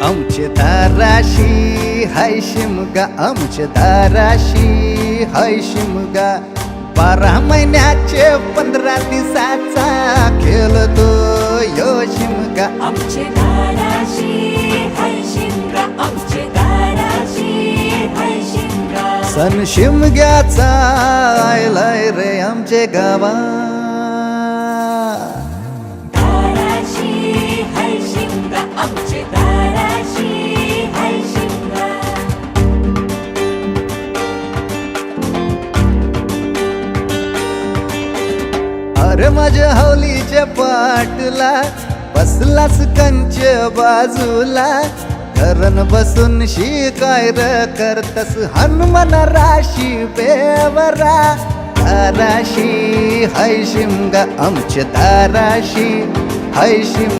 आमचे दाराशी हाय शिमगा, आमचे दाराशी हाय शिमगा. 12 महिन्याचे 15 दिवसाचा खेळतो यो शिमगा. आमचे दाराशी हाय शिमगा, आमचे दाराशी हाय शिमगा. सण शिमग्याचा आयलाय रे आमचे गावा. दाराशी हाय शिमगा, आमचे दाराशी हाय शिमगा. अरे माझ्या हौलीच्या पाटला बसलास कंच बाजूला. धरण बसून शिकाय र करतस हनुमान राशी बेवरा. दाराशी हाय शिमगा, आमच्या दाराशी हाय शिमगा.